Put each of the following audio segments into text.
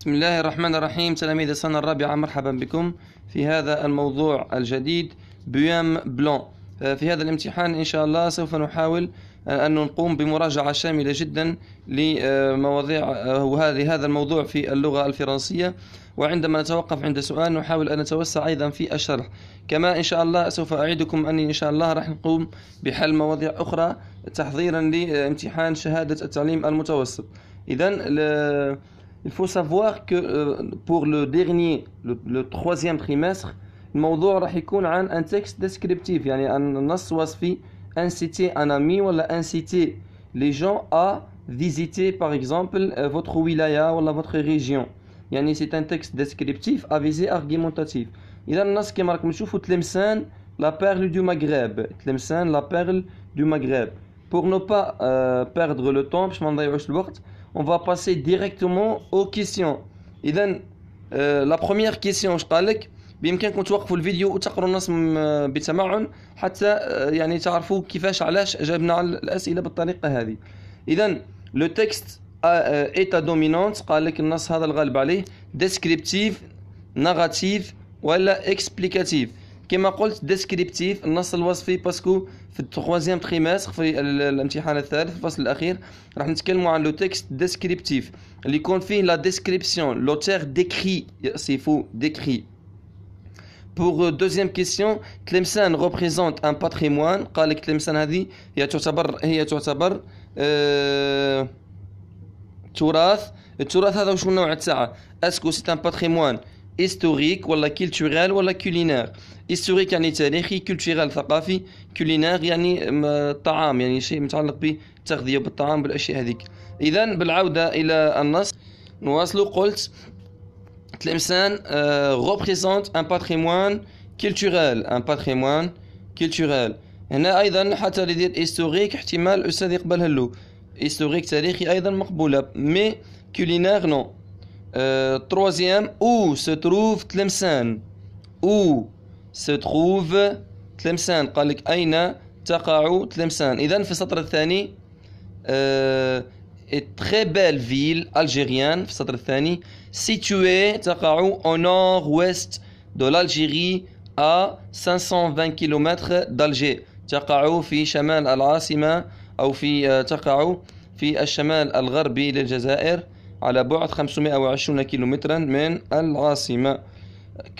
بسم الله الرحمن الرحيم. تلاميذ السنة الرابعة، مرحبا بكم في هذا الموضوع الجديد بيام بلون. في هذا الامتحان إن شاء الله سوف نحاول أن نقوم بمراجعة شاملة جدا لمواضيع هذا الموضوع في اللغة الفرنسية، وعندما نتوقف عند سؤال نحاول أن نتوسع أيضا في الشرح. كما إن شاء الله سوف أعدكم أني إن شاء الله راح نقوم بحل مواضيع أخرى تحضيرا لامتحان شهادة التعليم المتوسط. إذن il faut savoir que pour le troisième trimestre الموضوع راح يكون عن un texte descriptif، يعني النص وصفي، inciter un ami ولا inciter les gens à visiter par exemple votre wilaya ولا votre région. يعني c'est un texte descriptif à visée argumentative. إذا النص كما راكم تشوفوا تلمسان la perle du Maghreb، تلمسان la perle du Maghreb. Pour ne pas perdre le temps باش ما نضيعوش الوقت، on va passer directement aux questions. إذن la première question واش قال لك؟ بإمكانكم توقفوا الفيديو وتقروا النص بتمعن حتى يعني تعرفوا كيفاش علاش جاوبنا على الأسئلة بالطريقة هذه. إذن لو تكست إيتا دومينونت، قال لك النص هذا الغالب عليه ديسكريبتيف، ناراتيف ولا اكسبليكاتيف. كما قلت ديسكريبتيف النص الوصفي، باسكو في التروازيام تريمستر في الامتحان الثالث الفصل الاخير راح نتكلموا عن لو تكست ديسكريبتيف اللي يكون فيه لا ديسكريبسيون، لوتير ديكري يصفو ديكري. Pour deuxième question، تلمسان représente un patrimoine. قال لك تلمسان هذه هي تعتبر تراث. التراث هذا وش النوع تاعه؟ اسكو سي ان باتريموان historique ولا culturel ولا culinaire. historique يعني تاريخي، culturel ثقافي، culinaire يعني طعام، يعني شيء متعلق بالتغذية بالطعام بالأشياء هذيك. إذن بالعودة إلى النص نواصل. قلت تلمسان représente un patrimoine culturel، un patrimoine culturel. هنا أيضا حتى اللي يدير historique احتمال الأستاذ يقبلها له، historique تاريخي أيضا مقبولة، mais culinaire non. Troisième، où se trouve تلمسان؟ où se trouve تلمسان؟ قال لك أين تقع تلمسان. إذن في السطر الثاني très belle ville algérienne، في السطر الثاني située تقع au nord-ouest de l'Algérie à 520 km d'Alger، تقع في شمال العاصمة أو تقع في الشمال الغربي للجزائر على بعد 520 كيلومترا من العاصمة.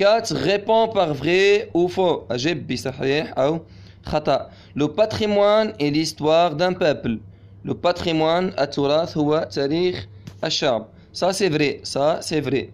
4 répond par vrai ou faux، أجب بصحيح أو خطأ. Le patrimoine est l'histoire d'un peuple. Le patrimoine التراث هو تاريخ الشعب. Ça c'est vrai، ça c'est vrai.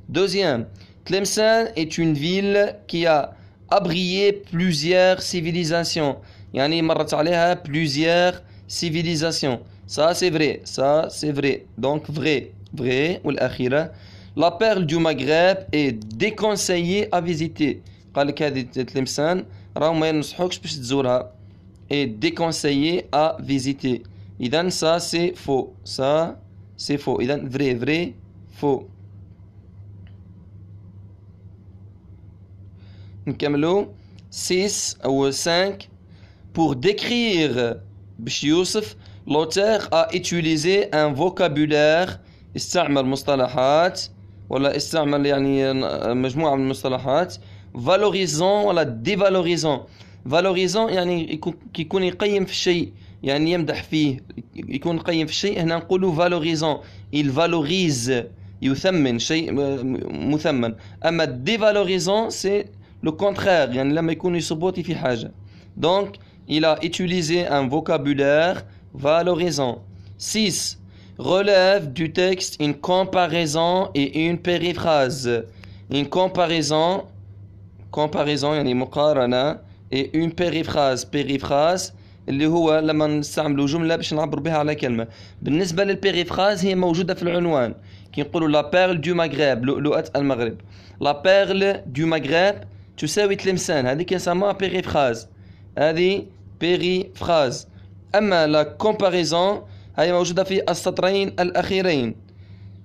Deuxième، Tlemcen est une ville qui a abrité plusieurs civilisations، يعني مرت عليها plusieurs civilisations. Ça c'est vrai، ça c'est vrai. Donc vrai، vrai. والأخيرة La perle du Maghreb est déconseillée à visiter. قال لك هذه تلمسان راهم ما ينصحوكش باش تزورها. est déconseillée à visiter. إذن ça c'est faux، ça c'est faux. إذن vrai، vrai، faux. نكملوا 6 أو 5. Pour décrire باش يوصف، l'auteur a utilisé un vocabulaire، استعمل مصطلحات ولا استعمل يعني مجموعة من المصطلحات valorisant ولا dévalorisant. valorisant يعني يكون يقيم في الشيء، يعني يمدح فيه، يكون يقيم في الشيء. هنا نقولوا valorisant، il valorise يثمن شيء مثمن. أما dévalorisant c'est le contraire، يعني لما يكون يصبوتي في حاجة. donc il a utilisé un vocabulaire valorisant. 6. Relève du texte une comparaison et une périphrase. Une comparaison يعني مقارنة، et une périphrase. périphrase اللي هو لما نستعملوا جملة باش نعبر بها على كلمة. بالنسبة للبيريفراز هي موجودة في العنوان، كي نقولوا لا بيرل دو مغرب، لؤلؤة المغرب. لا بيرل دو مغرب تساوي تلمسان، هذه كنسموها بيريفراز، هذه بيريفراز. أما لا كومباريزون هي موجودة في السطرين الأخيرين.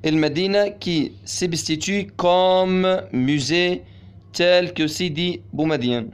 المدينة qui substitue comme musée tel que Sidi Boumediene.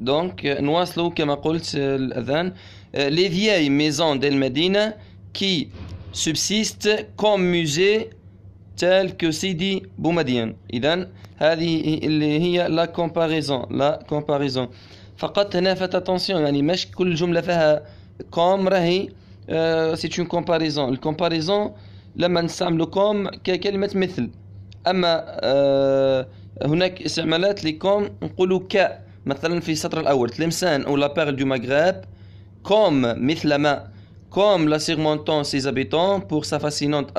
Donc, نواصلوا كما قلت الأذان. Les vieilles maisons d'El-Medina qui subsistent comme musée tels que Sidi Boumediene. إذن هذه اللي هي la comparaison. فقط هنا faites attention يعني مش كل جملة فيها comme راهي c'est une comparaison. الcomparaison لما نستعملوا comme ككلمة مثل. أما هناك استعمالات لكم نقولوا ك مثلا في السطر الأول تلمسان أو la perle du Maghreb comme مثلما comme la surmontant ses habitants pour sa fascinante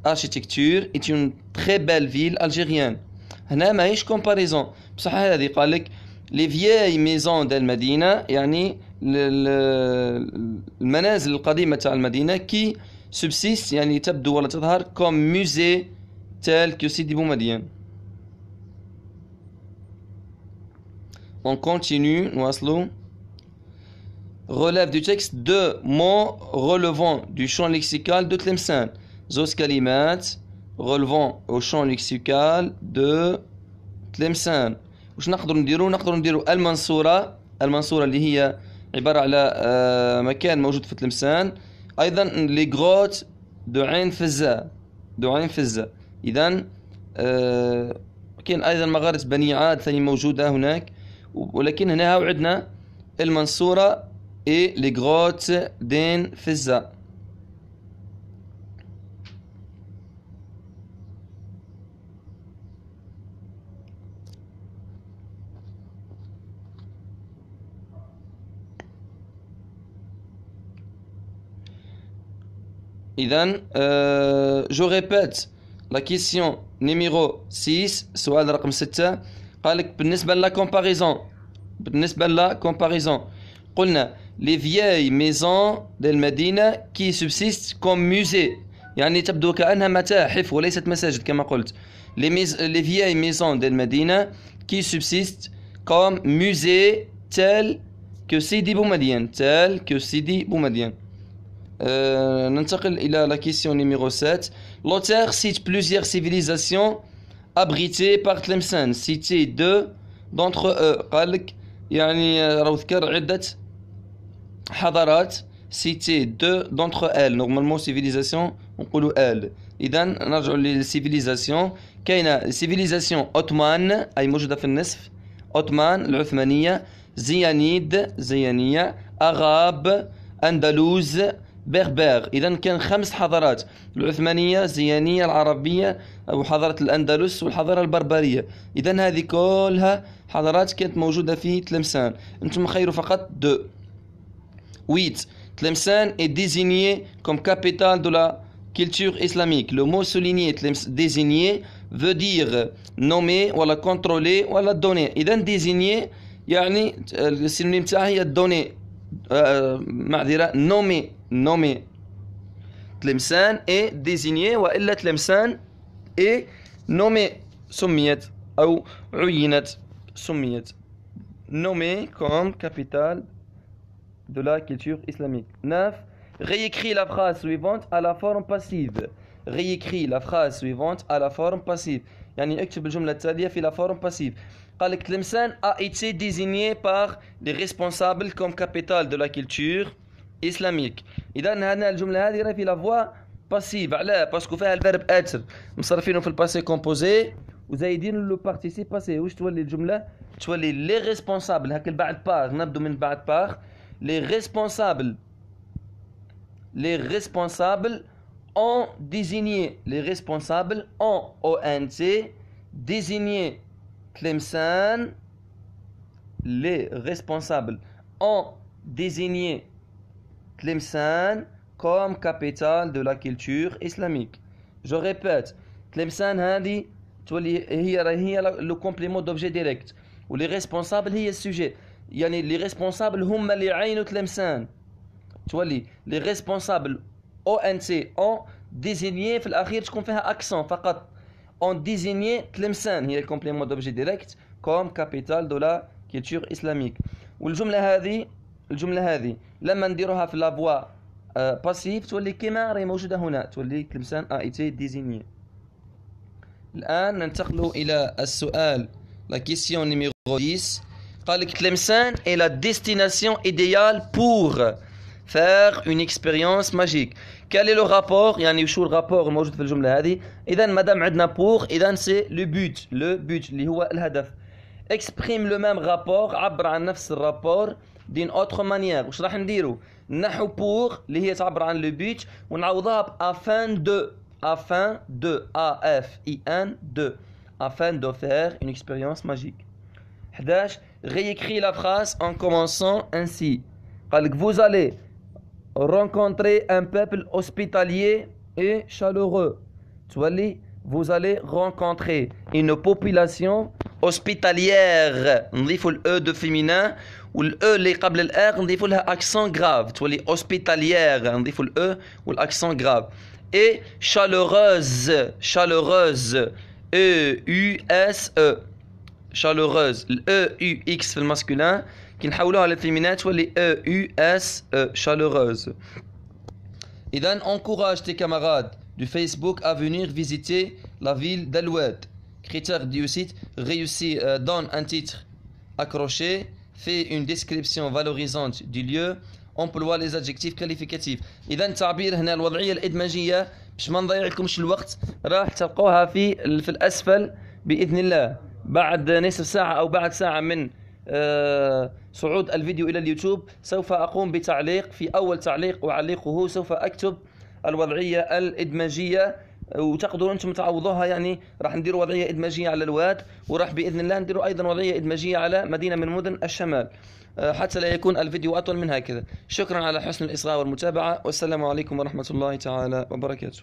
architecture est une très belle ville algérienne. هنا ماهيش comparaison بصح هذه قال لك les vieilles maisons d'El-Medina يعني المنازل القديمة تاع المدينة كي subsiste يعني تبدو ولا تظهر comme musée tel que Sidi Boumediene. On continue, نواصلوا. Relève du texte deux mots relevant du champ lexical de Tlemcen. Zos kalimat relevant au champ lexical de Tlemcen. واش نقدروا نديروا المنصورة اللي هي عبارة على مكان موجود في تلمسان. أيضا لي غروت دو عين فزة. إذن كاين أيضا مغارة بني عاد ثاني موجودة هناك ولكن هنا عندنا المنصورة et les grottes d'Ain Fezza. إذن je répète la question numéro 6 سؤال رقم 6 قالك بالنسبة لا comparaison قلنا les vieilles maisons d'El-Medina qui subsistent comme musée يعني تبدو كأنها متاحف وليست مساجد كما قلت. les vieilles maisons d'El-Medina qui subsistent comme musée tels que Sidi Boumediene. ننتقل إلى la question numéro 7. L'auteur cite plusieurs civilisations abritées par Tlemcen. Citez deux d'entre eux. قالك يعني راهو ذكر عدة حضارات. citez deux d'entre elles. Normalement civilisation نقولوا elles. إذا نرجع للcivilisation. كاينة civilisation عثمان أي موجودة في النصف. عثمان العثمانية. زيانية. أغاب. أندلوز. بربر. إذا كان 5 حضارات العثمانية الزيانية العربية أو حضارة الأندلس والحضارة البربرية. إذا هذه كلها حضارات كانت موجودة في تلمسان. أنتم خيروا فقط 2. 8. Tlemcen est désigné comme capitale de la culture islamique. Le mot souligné désigné veut dire nommer ولا contrôler ولا donner. إذا désigné يعني السينونيم تاعها هي donner معذرة nommer. Tlemcen est désigné وإلا Tlemcen est nommé سميت أو عينت سميت nommé comme capitale de la culture islamique. 9. Réécris la phrase suivante à la forme passive. يعني اكتب الجملة التالية في la forme passive. قال لك Tlemcen a été désigné par les responsables comme capitale de la culture islamique. إذا هنا الجملة هذه راهي في la voie passive. علاه؟ باسكو فيها الفيرب être مصرفينه في الباسي كومبوزي وزايدين لو بارتيسيب باسي. واش تولي الجملة؟ تولي لي ريسبونسابل. هاك بعد باغ نبدو من بعد باغ. les responsables ont désigné ONT désigné Tlemcen. Les responsables ont désigné Tlemcen comme capitale de la culture islamique. Je répète, Tlemcen هذه تولي هي le complément d'objet direct و les responsables هي السوجي. يعني les responsables هم اللي عينوا تلمسان. تولي les responsables ONT ont désigné في الأخير تكون فيها accent فقط. ont désigné تلمسان هي الكومبليمون d'objet direct comme capitale de la culture islamique. والجملة هذه لما نديروها في la voie passive تولي كما راهي موجودة هنا. تولي تلمسان a été désigné. الآن ننتقل إلى السؤال la question numéro 10. قال لك تلمسان est la destination idéale pour faire une expérience magique. Quel est le rapport؟ يعني شو الرابور الموجود في الجملة هذه؟ إذا ما دام عندنا pour إذا c'est le but اللي هو الهدف. Exprime le même rapport، عبر عن نفس الرابور d'une autre manière. واش راح نديروا؟ نحو pour اللي هي تعبر عن le but ونعوضها ب afin de faire une expérience magique. 11. Réécris la phrase en commençant ainsi. قال لك vous allez rencontrer un peuple hospitalier et chaleureux. تولي vous allez rencontrer une population hospitalière. نضيفوا ال de féminin وال اللي قبل ال R نضيفوا لها accent grave. تولي hospitalière نضيفوا ال والaccent grave. Et chaleureuse E-U-S-E chaleureuse ال E-U-X في الماسكولين كي نحولوها للفيمينين تولي E-U-S-E chaleureuse. إذن encourage tes camarades du Facebook à venir visiter la ville d'Al-Wad. Critère du site réussi, donne un titre accroché, fait une description valorisante du lieu, emploie les adjectifs qualificatifs. إذا التعبير هنا الوضعية الإدماجية باش ما نضيع لكمش الوقت راح تلقوها في الأسفل بإذن الله بعد نصف ساعة أو بعد ساعة من صعود الفيديو إلى اليوتيوب. سوف أقوم بتعليق في أول تعليق أعلقه سوف أكتب الوضعية الإدماجية وتقدروا أنتم تعوضوها. يعني راح نديروا وضعية إدماجية على الواد وراح بإذن الله نديروا أيضا وضعية إدماجية على مدينة من مدن الشمال حتى لا يكون الفيديو أطول من هكذا. شكرا على حسن الإصغاء والمتابعة والسلام عليكم ورحمة الله تعالى وبركاته.